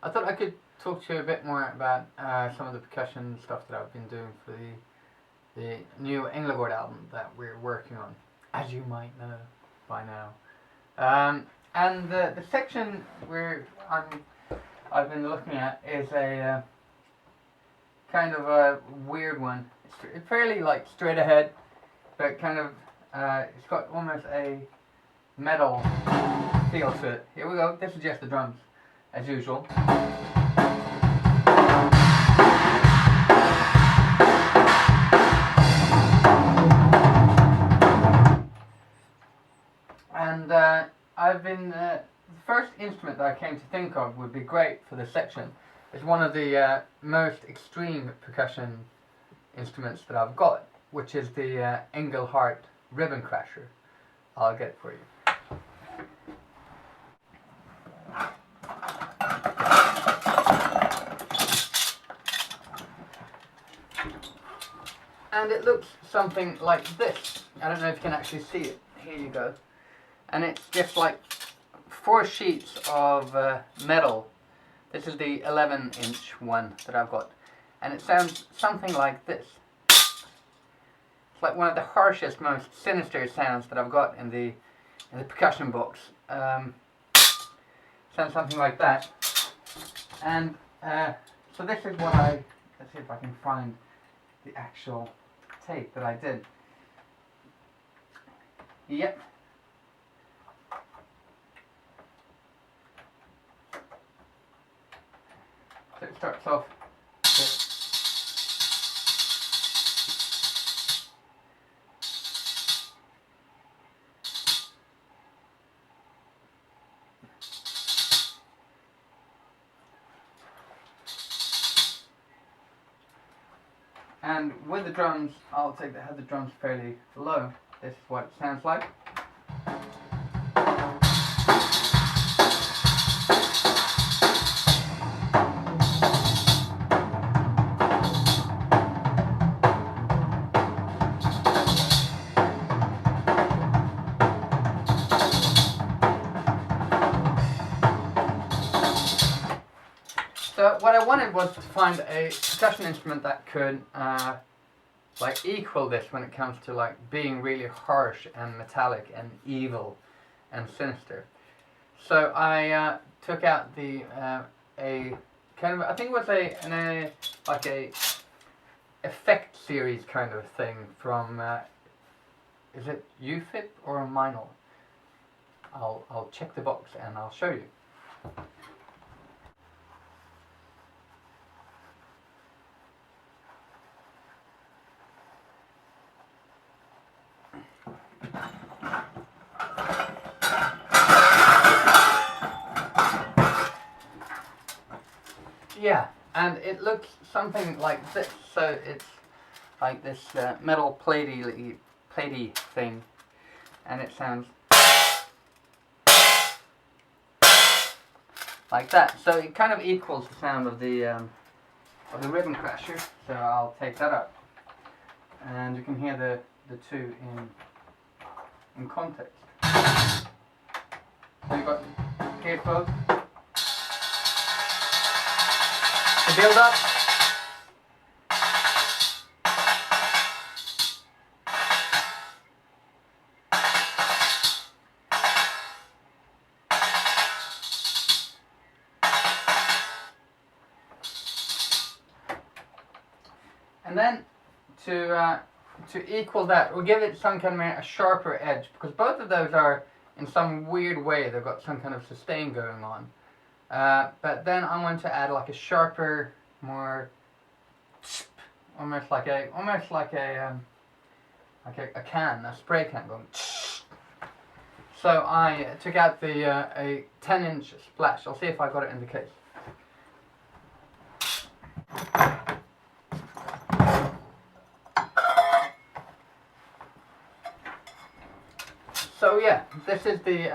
I thought I could talk to you a bit more about some of the percussion stuff that I've been doing for the new Änglagård album that we're working on, as you might know by now. And the section where I've been looking at is a kind of a weird one. It's fairly like straight ahead, but kind of it's got almost a metal feel to it. Here we go. This is just the drums, as usual. And I've been the first instrument that I came to think of would be great for this section is one of the most extreme percussion instruments that I've got, which is the Änglagård ribbon crasher. I'll get it for you. And it looks something like this. I don't know if you can actually see it. Here you go. And it's just like 4 sheets of metal. This is the 11-inch one that I've got. And it sounds something like this. It's like one of the harshest, most sinister sounds that I've got in the percussion box. Sounds something like that. And so this is what let's see if I can find the actual tape that I did. Yep. So it starts off with and with the drums, I'll have the drums fairly low. This is what it sounds like. So what I wanted was to find a percussion instrument that could like equal this when it comes to like being really harsh and metallic and evil and sinister. So I took out the a kind of, I think it was like a effect series kind of thing from is it UFIP or Minel? I'll check the box and I'll show you. Yeah, and it looks something like this. So it's like this metal platey thing, and it sounds like that. So it kind of equals the sound of the ribbon crasher. So I'll take that up, and you can hear the two in context. So you've got here both. The build up. And then to equal that, we'll give it some kind of a sharper edge, because both of those are in some weird way, they've got some kind of sustain going on. But then I want to add like a sharper, more almost like a can, a spray can going. So I took out the a 10-inch splash. I'll see if I got it in the case. So yeah, this is the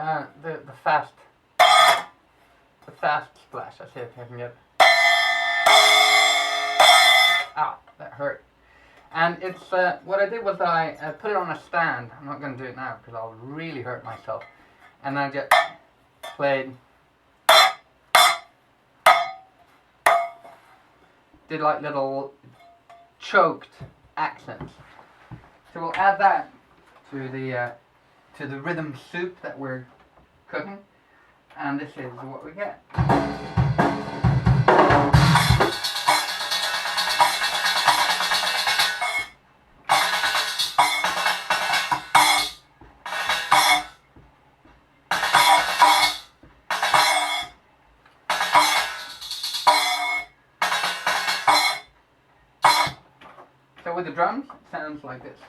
fast splash. I see if I can get. Ow, that hurt. And it's what I did was I put it on a stand. I'm not going to do it now because I'll really hurt myself. And I just played did like little choked accents. So we'll add that to the rhythm soup that we're cooking, and this is what we get. So with the drums, it sounds like this.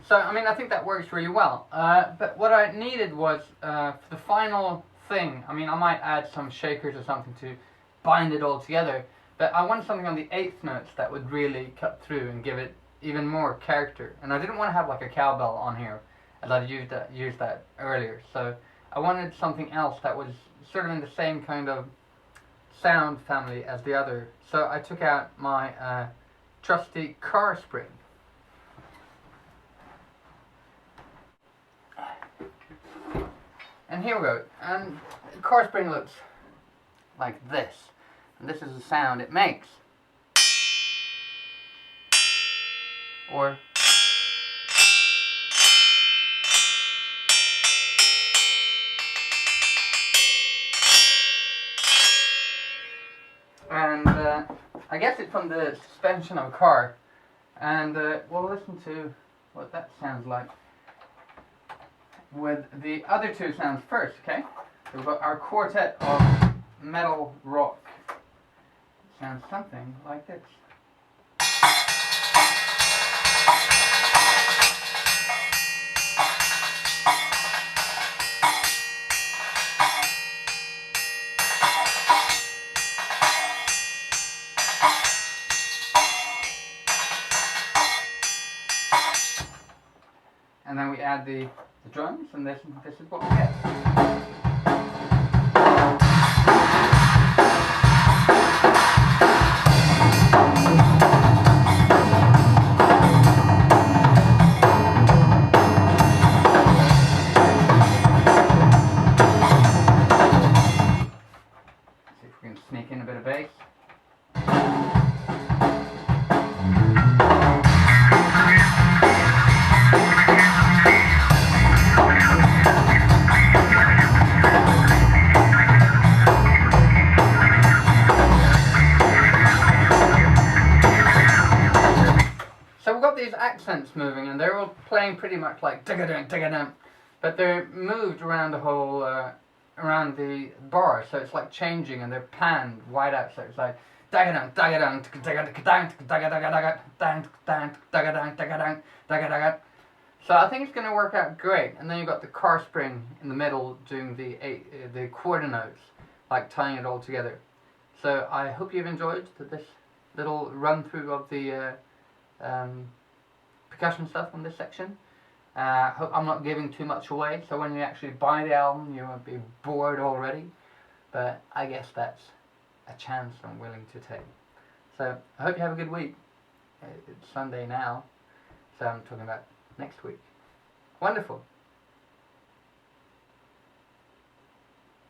So, I mean, I think that works really well. But what I needed was, for the final thing, I mean, I might add some shakers or something to bind it all together. But I wanted something on the 8th notes that would really cut through and give it even more character. And I didn't want to have like a cowbell on here, as I used that earlier. So I wanted something else that was sort of in the same kind of sound family as the other. So I took out my trusty car spring. And here we go. And the car spring looks like this. And this is the sound it makes. Or and I guess it's from the suspension of a car. And we'll listen to what that sounds like with the other two sounds first, okay? So we've got our quartet of metal rock. It sounds something like this. And then we add the drums, and this is what we get. See if we can sneak in a bit of bass. These accents moving, and they're all playing pretty much like digga-dum, digga-dum, but they're moved around the whole around the bar, so it's like changing, and they're panned wide out, so it's like digga-dum, digga-dum, digga-dum, digga-dum, digga-dum, digga-dum. So I think it's going to work out great. And then you've got the car spring in the middle doing the quarter notes, like tying it all together. So I hope you've enjoyed this little run through of the percussion stuff on this section. Hope I'm not giving too much away, so when you actually buy the album you won't be bored already, but I guess that's a chance I'm willing to take. So I hope you have a good week. It's Sunday now, so I'm talking about next week. Wonderful.